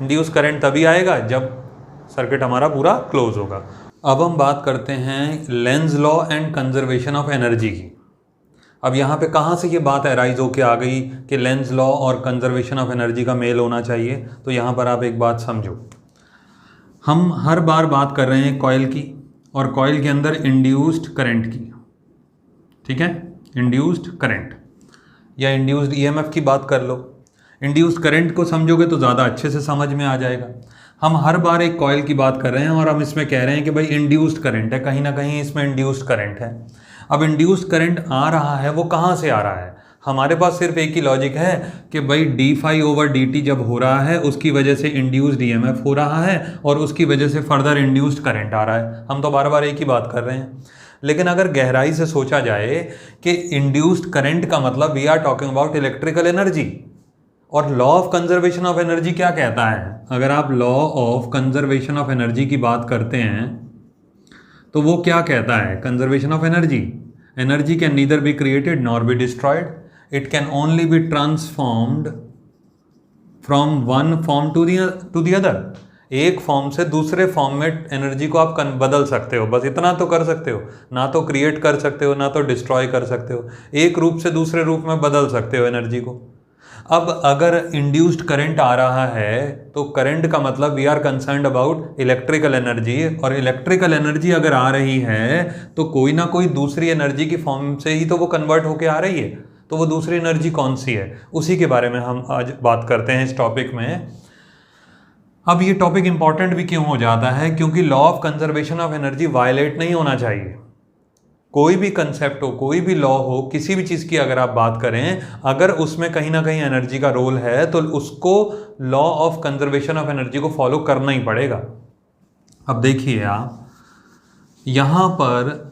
इंड्यूस करंट तभी आएगा जब सर्किट हमारा पूरा क्लोज होगा। अब हम बात करते हैं Lenz law and conservation of energy की। अब यहाँ पे कहाँ से ये बात एराइज होके आ गई कि लेंज लॉ और कंजर्वेशन ऑफ एनर्जी का मेल होना चाहिए। तो यहाँ पर आप एक बात समझो, हम हर बार बात कर रहे हैं कॉइल की, और कॉइल के अंदर इंड्यूस्ड करंट की, ठीक है। इंड्यूस्ड करंट या इंड्यूस्ड ईएमएफ की बात कर लो। इंड्यूस्ड करंट को समझोगे तो ज़्यादा अच्छे से समझ में आ जाएगा। हम हर बार एक कॉइल की बात कर रहे हैं और हम इसमें कह रहे हैं कि भाई इंड्यूस्ड करंट है, कहीं ना कहीं इसमें इंड्यूस्ड करंट है। अब इंड्यूस्ड करंट आ रहा है, वो कहाँ से आ रहा है, हमारे पास सिर्फ एक ही लॉजिक है कि भाई d∅/dt जब हो रहा है उसकी वजह से इंड्यूस्ड ईएमएफ हो रहा है और उसकी वजह से फर्दर इंड्यूस्ड करंट आ रहा है। हम तो बार बार एक ही बात कर रहे हैं। लेकिन अगर गहराई से सोचा जाए कि इंड्यूस्ड करंट का मतलब we are talking about electrical energy, और law of conservation of energy क्या कहता है, अगर आप law of conservation of energy की बात करते हैं तो वो क्या कहता है, conservation of energy, energy can neither be created nor be destroyed, it can only be transformed from one form to the other. एक फॉर्म से दूसरे फॉर्म में एनर्जी को आप बदल सकते हो, बस इतना तो कर सकते हो, ना तो क्रिएट कर सकते हो ना तो डिस्ट्रॉय कर सकते हो, एक रूप से दूसरे रूप में बदल सकते हो एनर्जी को। अब अगर इंड्यूस्ड करंट आ रहा है तो करंट का मतलब we are concerned about electrical energy, और इलेक्ट्रिकल एनर्जी अगर आ रही है तो कोई ना कोई दूसरी एनर्जी की फॉर्म से ही तो वो कन्वर्ट होके आ रही है। तो वो दूसरी एनर्जी कौन सी है, उसी के बारे में हम आज बात करते हैं इस टॉपिक में। अब ये टॉपिक इंपॉर्टेंट भी क्यों हो जाता है, क्योंकि law of conservation of energy violate नहीं होना चाहिए। कोई भी कंसेप्ट हो, कोई भी लॉ हो, किसी भी चीज़ की अगर आप बात करें, अगर उसमें कहीं ना कहीं एनर्जी का रोल है तो उसको law of conservation of energy को फॉलो करना ही पड़ेगा। अब देखिए आप यहाँ पर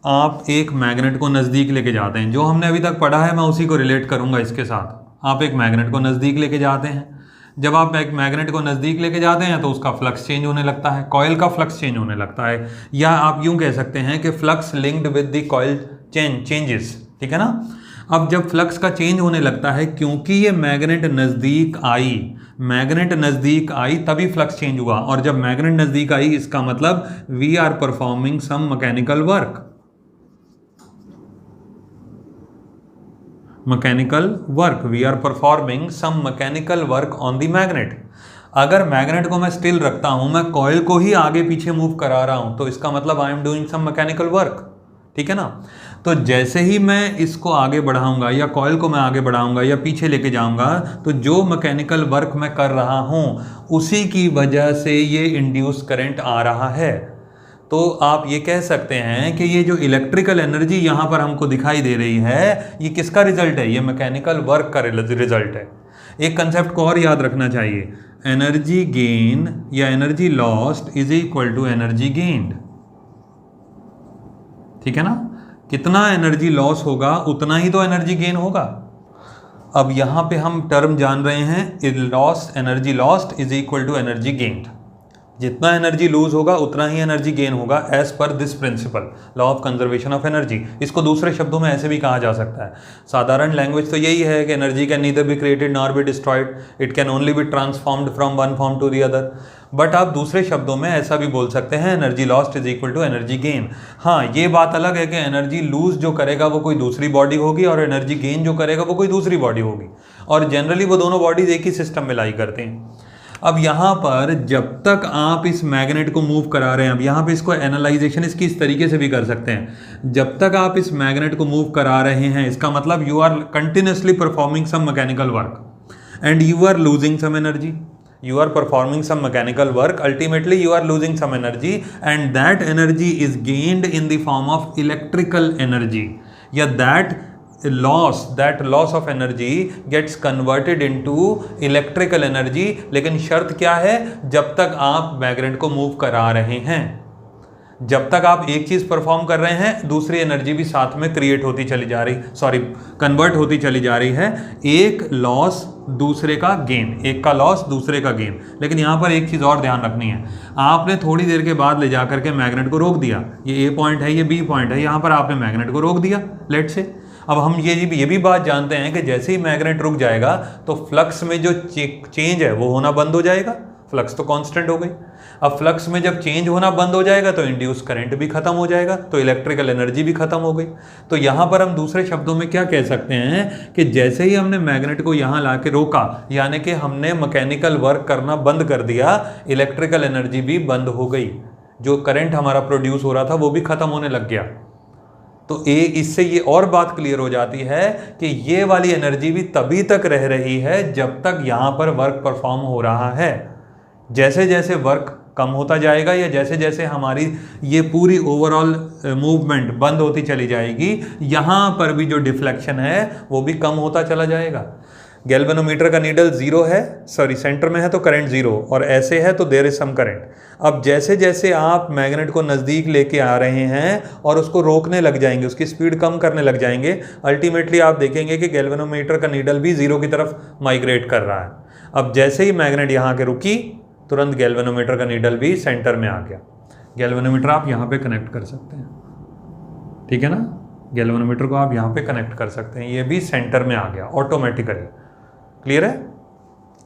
आप एक मैग्नेट को नज़दीक लेके जाते हैं, जो हमने अभी तक पढ़ा है मैं उसी को रिलेट करूँगा इसके साथ। आप एक मैग्नेट को नज़दीक लेके जाते हैं, जब आप एक मैग्नेट को नज़दीक लेके जाते हैं तो उसका फ्लक्स चेंज होने लगता है, कॉइल का फ्लक्स चेंज होने लगता है, या आप यूं कह सकते हैं कि flux linked with the coil changes, ठीक है ना। अब जब फ्लक्स का चेंज होने लगता है, क्योंकि ये मैग्नेट नज़दीक आई तभी फ्लक्स चेंज हुआ, और जब मैग्नेट नज़दीक आई इसका मतलब we are performing some mechanical work, we are performing some mechanical work on the magnet. अगर मैग्नेट को मैं स्टिल रखता हूं, मैं कॉइल को ही आगे पीछे मूव करा रहा हूं, तो इसका मतलब I am doing some mechanical work, ठीक है ना। तो जैसे ही मैं इसको आगे बढ़ाऊंगा या कॉइल को मैं आगे बढ़ाऊंगा या पीछे लेके जाऊंगा, तो जो मैकेनिकल वर्क मैं कर रहा हूं उसी की वजह से ये इंड्यूस करंट आ रहा है। तो आप ये कह सकते हैं कि ये जो इलेक्ट्रिकल एनर्जी यहाँ पर हमको दिखाई दे रही है, ये किसका रिजल्ट है, ये मैकेनिकल वर्क का रिजल्ट है। एक कंसेप्ट को और याद रखना चाहिए, एनर्जी गेन या energy lost is equal to energy gained, ठीक है ना। कितना एनर्जी लॉस होगा उतना ही तो एनर्जी गेन होगा। अब यहाँ पे हम टर्म जान रहे हैं, energy lost is equal to energy gained. जितना एनर्जी लूज होगा उतना ही एनर्जी गेन होगा, as per this principle law of conservation of energy. इसको दूसरे शब्दों में ऐसे भी कहा जा सकता है, साधारण लैंग्वेज तो यही है कि energy can neither be created nor be destroyed, it can only be transformed from one form to the other. But आप दूसरे शब्दों में ऐसा भी बोल सकते हैं, energy lost is equal to energy gain. हाँ, ये बात अलग है कि एनर्जी लूज जो करेगा वो कोई दूसरी बॉडी होगी और एनर्जी गेन जो करेगा वो कोई दूसरी बॉडी होगी, और जनरली वो दोनों बॉडीज एक ही सिस्टम में लाई करते हैं। अब यहाँ पर जब तक आप इस मैग्नेट को मूव करा रहे हैं, अब यहाँ पे इसको एनालाइजेशन इसकी इस तरीके से भी कर सकते हैं, जब तक आप इस मैग्नेट को मूव करा रहे हैं इसका मतलब you are continuously performing some mechanical work and you are losing some energy. you are performing some mechanical work, ultimately you are losing some energy and that energy is gained in the form of electrical energy, या that loss of energy gets converted into electrical energy। लेकिन शर्त क्या है, जब तक आप magnet को move करा रहे हैं, जब तक आप एक चीज परफॉर्म कर रहे हैं दूसरी एनर्जी भी साथ में क्रिएट होती चली जा रही, कन्वर्ट होती चली जा रही है। एक लॉस दूसरे का गेन, एक का लॉस दूसरे का गेन। लेकिन यहां पर एक चीज और ध्यान रखनी है, आपने थोड़ी देर के बाद ले जाकर के मैग्नेट को रोक दिया, ये ए पॉइंट है, ये बी पॉइंट है, यहां पर आपने मैग्नेट को रोक दिया लेट से। अब हम ये भी बात जानते हैं कि जैसे ही मैग्नेट रुक जाएगा तो फ्लक्स में जो चेंज है वो होना बंद हो जाएगा, फ्लक्स तो कांस्टेंट हो गई। अब फ्लक्स में जब चेंज होना बंद हो जाएगा तो इंड्यूस करंट भी खत्म हो जाएगा, तो इलेक्ट्रिकल एनर्जी भी खत्म हो गई। तो यहाँ पर हम दूसरे शब्दों में क्या कह सकते हैं कि जैसे ही हमने मैग्नेट को यहाँ ला के रोका, यानी कि हमने मैकेनिकल वर्क करना बंद कर दिया, इलेक्ट्रिकल एनर्जी भी बंद हो गई, जो करंट हमारा प्रोड्यूस हो रहा था वो भी खत्म होने लग गया। तो इससे ये और बात क्लियर हो जाती है कि ये वाली एनर्जी भी तभी तक रह रही है जब तक यहाँ पर वर्क परफॉर्म हो रहा है। जैसे जैसे वर्क कम होता जाएगा या जैसे जैसे हमारी ये पूरी ओवरऑल मूवमेंट बंद होती चली जाएगी, यहाँ पर भी जो डिफ्लेक्शन है वो भी कम होता चला जाएगा। गैल्वेनोमीटर का नीडल जीरो है, सेंटर में है तो करंट जीरो, और ऐसे है तो देयर इज सम करंट। अब जैसे जैसे आप मैग्नेट को नज़दीक लेके आ रहे हैं और उसको रोकने लग जाएंगे, उसकी स्पीड कम करने लग जाएंगे, अल्टीमेटली आप देखेंगे कि गैल्वेनोमीटर का नीडल भी जीरो की तरफ माइग्रेट कर रहा है। अब जैसे ही मैग्नेट यहाँ के रुकी, तुरंत गैल्वेनोमीटर का नीडल भी सेंटर में आ गया। गैल्वेनोमीटर आप यहाँ पे कनेक्ट कर सकते हैं, ठीक है ना, गैल्वेनोमीटर को आप यहाँ पे कनेक्ट कर सकते हैं, ये भी सेंटर में आ गया ऑटोमेटिकली। क्लियर है?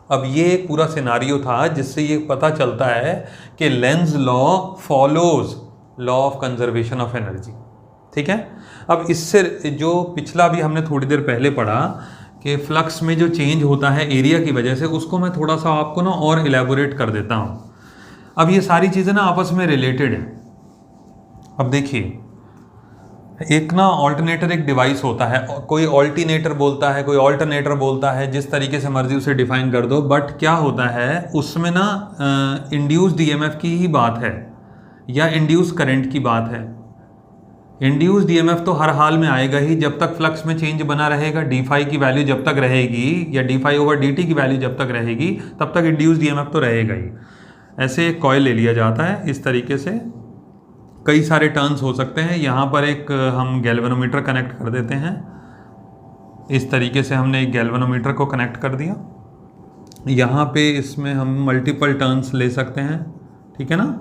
अब ये एक पूरा सिनारियो था जिससे ये पता चलता है कि Lenz law follows law of conservation of energy. ठीक है, अब इससे जो पिछला भी हमने थोड़ी देर पहले पढ़ा कि फ्लक्स में जो चेंज होता है एरिया की वजह से, उसको मैं थोड़ा सा आपको ना और इलेबोरेट कर देता हूँ। अब ये सारी चीज़ें ना आपस में रिलेटेड हैं। अब देखिए, एक ना ऑल्टरनेटर एक डिवाइस होता है, कोई ऑल्टरनेटर बोलता है, कोई ऑल्टरनेटर बोलता है, जिस तरीके से मर्जी उसे डिफाइन कर दो, बट क्या होता है उसमें ना इंड्यूस्ड ईएमएफ की ही बात है या इंड्यूस करंट की बात है। इंड्यूस्ड ईएमएफ तो हर हाल में आएगा ही, जब तक फ्लक्स में चेंज बना रहेगा, डी फाई की वैल्यू जब तक रहेगी या d phi over d t की वैल्यू जब तक रहेगी, तब तक इंड्यूस्ड ईएमएफ तो रहेगा ही। ऐसे एक कॉइल ले लिया जाता है इस तरीके से, कई सारे टर्न्स हो सकते हैं। यहाँ पर एक हम गैल्वेनोमीटर कनेक्ट कर देते हैं, इस तरीके से हमने एक गैल्वेनोमीटर को कनेक्ट कर दिया। यहाँ पे इसमें हम मल्टीपल टर्न्स ले सकते हैं, ठीक है ना।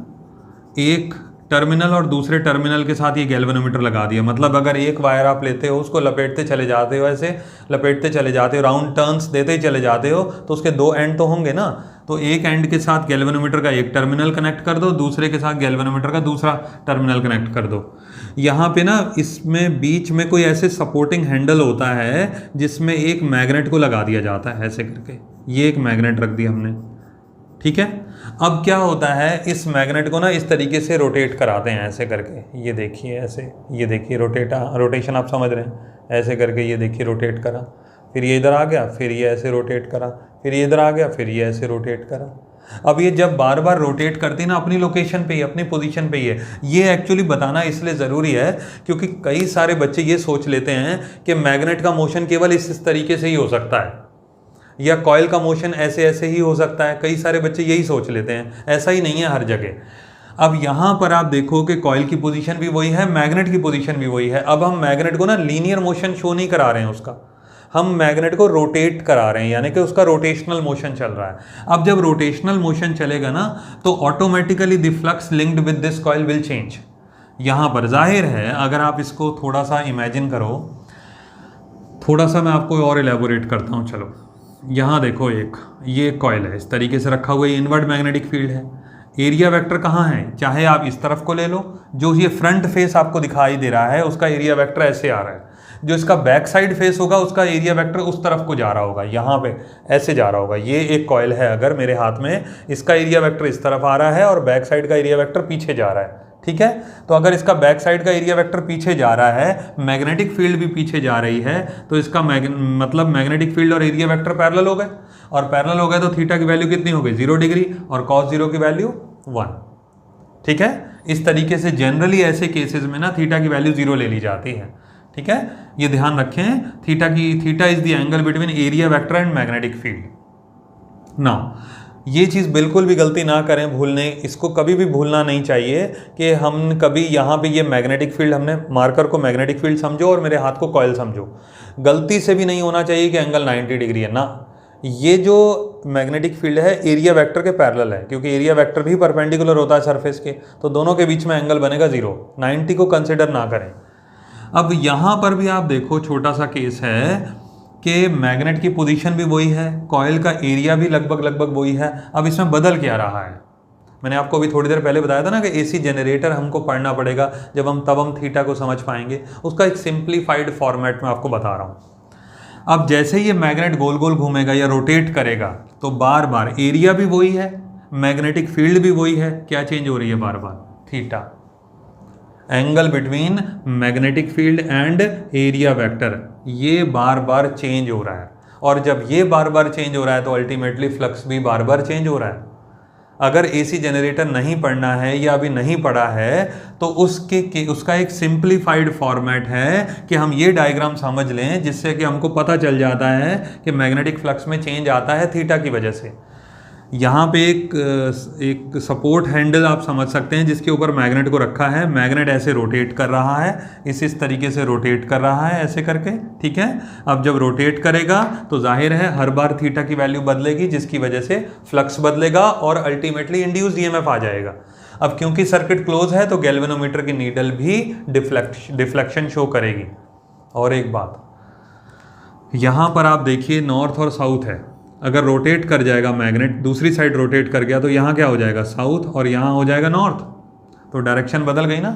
एक टर्मिनल और दूसरे टर्मिनल के साथ ये गैल्वेनोमीटर लगा दिया, मतलब अगर एक वायर आप लेते हो, उसको लपेटते चले जाते हो, ऐसे लपेटते चले जाते हो, राउंड टर्न्स देते ही चले जाते हो, तो उसके दो एंड तो होंगे ना। तो एक एंड के साथ गैल्वेनोमीटर का एक टर्मिनल कनेक्ट कर दो, दूसरे के साथ गैल्वेनोमीटर का दूसरा टर्मिनल कनेक्ट कर दो। यहाँ पे ना इसमें बीच में कोई ऐसे सपोर्टिंग हैंडल होता है जिसमें एक मैग्नेट को लगा दिया जाता है ऐसे करके। ये एक मैग्नेट रख दिया हमने, ठीक है। अब क्या होता है, इस मैग्नेट को ना इस तरीके से रोटेट कराते हैं ऐसे करके, ये देखिए ऐसे, ये देखिए रोटेशन आप समझ रहे हैं, ऐसे करके ये देखिए रोटेट करा, फिर ये इधर आ गया, फिर ये ऐसे रोटेट करा, फिर ये इधर आ गया, फिर ये ऐसे रोटेट करा। अब ये जब बार बार रोटेट करती ना अपनी लोकेशन पे ही, अपनी पोजीशन पे ही है। ये एक्चुअली बताना इसलिए ज़रूरी है क्योंकि कई सारे बच्चे ये सोच लेते हैं कि मैग्नेट का मोशन केवल इस तरीके से ही हो सकता है या कॉइल का मोशन ऐसे ऐसे ही हो सकता है। कई सारे बच्चे यही सोच लेते हैं, ऐसा ही नहीं है हर जगह। अब यहाँ पर आप देखो कि कॉइल की पोजीशन भी वही है, मैग्नेट की पोजीशन भी वही है। अब हम मैग्नेट को ना लीनियर मोशन शो नहीं करा रहे हैं उसका, हम मैग्नेट को रोटेट करा रहे हैं, यानी कि उसका रोटेशनल मोशन चल रहा है। अब जब रोटेशनल मोशन चलेगा ना तो automatically the flux linked with this coil will change. यहाँ पर जाहिर है, अगर आप इसको थोड़ा सा इमेजिन करो, थोड़ा सा मैं आपको और एलेबोरेट करता हूँ। चलो यहाँ देखो, ये कॉइल है, इस तरीके से रखा हुआ, ये इनवर्ट मैग्नेटिक फील्ड है। एरिया वेक्टर कहाँ है, चाहे आप इस तरफ को ले लो, जो ये फ्रंट फेस आपको दिखाई दे रहा है उसका एरिया वेक्टर ऐसे आ रहा है, जो इसका बैक साइड फेस होगा उसका एरिया वेक्टर उस तरफ को जा रहा होगा, यहाँ पे ऐसे जा रहा होगा। ये एक कॉइल है अगर मेरे हाथ में, इसका एरिया वेक्टर इस तरफ आ रहा है और बैक साइड का एरिया वेक्टर पीछे जा रहा है, ठीक है। तो अगर इसका बैक साइड का एरिया वेक्टर पीछे जा रहा है, मैग्नेटिक फील्ड भी पीछे जा रही है, तो इसका मतलब मैग्नेटिक फील्ड और एरिया वेक्टर पैरेलल हो गए, और पैरेलल हो गए तो थीटा की वैल्यू कितनी हो गई 0 डिग्री और cos 0 की वैल्यू 1। ठीक है, इस तरीके से जनरली ऐसे केसेस में ना थीटा की वैल्यू 0 ले ली जाती है। ठीक है, ये ध्यान रखें, theta is the angle between area vector and magnetic field. Now ये चीज़ बिल्कुल भी गलती ना करें, भूलने, इसको कभी भी भूलना नहीं चाहिए कि हम कभी यहाँ पे ये मैग्नेटिक फील्ड, हमने मार्कर को मैग्नेटिक फील्ड समझो और मेरे हाथ को कॉइल समझो। गलती से भी नहीं होना चाहिए कि एंगल 90 डिग्री है ना, ये जो मैग्नेटिक फील्ड है एरिया वेक्टर के पैरेलल है, क्योंकि एरिया वेक्टर भी परपेंडिकुलर होता है सरफेस के, तो दोनों के बीच में एंगल बनेगा 0, 90 को कंसिडर ना करें। अब यहाँ पर भी आप देखो छोटा सा केस है कि मैग्नेट की पोजीशन भी वही है, कॉइल का एरिया भी लगभग वही है। अब इसमें बदल क्या रहा है, मैंने आपको अभी थोड़ी देर पहले बताया था ना कि एसी जनरेटर हमको पढ़ना पड़ेगा, तब हम थीटा को समझ पाएंगे। उसका एक सिंप्लीफाइड फॉर्मेट में आपको बता रहा हूँ। अब जैसे ये मैग्नेट गोल गोल घूमेगा या रोटेट करेगा तो बार बार एरिया भी वही है, मैग्नेटिक फील्ड भी वही है, क्या चेंज हो रही है बार बार, theta, angle between magnetic field and area vector, ये बार बार चेंज हो रहा है। और जब ये बार बार चेंज हो रहा है तो अल्टीमेटली फ्लक्स भी बार बार चेंज हो रहा है। अगर एसी जनरेटर नहीं पढ़ना है या अभी नहीं पढ़ा है तो उसका एक सिंप्लीफाइड फॉर्मेट है कि हम ये डायग्राम समझ लें, जिससे कि हमको पता चल जाता है कि मैग्नेटिक फ्लक्स में चेंज आता है थीटा की वजह से। यहाँ पे एक सपोर्ट हैंडल आप समझ सकते हैं जिसके ऊपर मैग्नेट को रखा है, मैग्नेट ऐसे रोटेट कर रहा है, इस तरीके से रोटेट कर रहा है ऐसे करके। ठीक है, अब जब रोटेट करेगा तो जाहिर है हर बार थीटा की वैल्यू बदलेगी, जिसकी वजह से फ्लक्स बदलेगा और अल्टीमेटली इंड्यूस्ड ईएमएफ आ जाएगा। अब क्योंकि सर्किट क्लोज है तो गैल्वेनोमीटर की नीडल भी डिफ्लेक्शन शो करेगी। और एक बात, यहाँ पर आप देखिए नॉर्थ और साउथ है, अगर रोटेट कर जाएगा मैग्नेट, दूसरी साइड रोटेट कर गया तो यहाँ क्या हो जाएगा साउथ और यहाँ हो जाएगा नॉर्थ, तो डायरेक्शन बदल गई ना।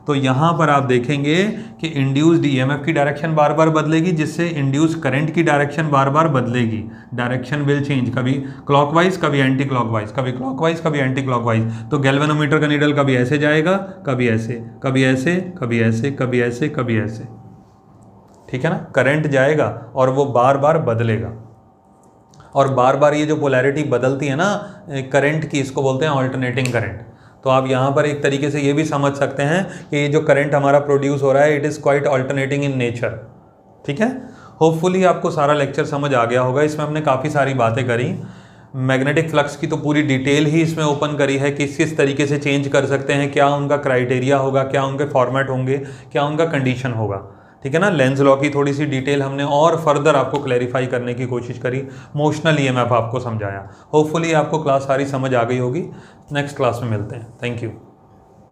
तो यहाँ पर आप देखेंगे कि इंड्यूस्ड ईएमएफ की डायरेक्शन बार बार बदलेगी, जिससे इंड्यूस्ड करंट की डायरेक्शन बार बार बदलेगी। डायरेक्शन विल चेंज, कभी क्लॉकवाइज कभी एंटी क्लॉकवाइज, कभी क्लॉकवाइज कभी एंटी क्लॉकवाइज। तो गैल्वेनोमीटर का नीडल कभी ऐसे जाएगा, कभी ऐसे, कभी ऐसे, कभी ऐसे, कभी ऐसे, कभी ऐसे। ठीक है ना, करंट जाएगा और वो बार बार बदलेगा। और बार बार ये जो पोलैरिटी बदलती है ना करंट की, इसको बोलते हैं ऑल्टरनेटिंग करंट। तो आप यहाँ पर एक तरीके से ये भी समझ सकते हैं कि ये जो करंट हमारा प्रोड्यूस हो रहा है, it is quite alternating in nature. ठीक है, होपफुली आपको सारा लेक्चर समझ आ गया होगा। इसमें हमने काफ़ी सारी बातें करी, मैग्नेटिक फ्लक्स की तो पूरी डिटेल ही इसमें ओपन करी है, किस तरीके से चेंज कर सकते हैं, क्या उनका क्राइटेरिया होगा, क्या उनके फॉर्मेट होंगे, क्या उनका कंडीशन होगा। ठीक है ना, लेंस लॉ की थोड़ी सी डिटेल हमने और फर्दर आपको क्लैरिफाई करने की कोशिश करी, मोशनल ईएमएफ आपको समझाया। होपफुली आपको क्लास सारी समझ आ गई होगी। नेक्स्ट क्लास में मिलते हैं, थैंक यू।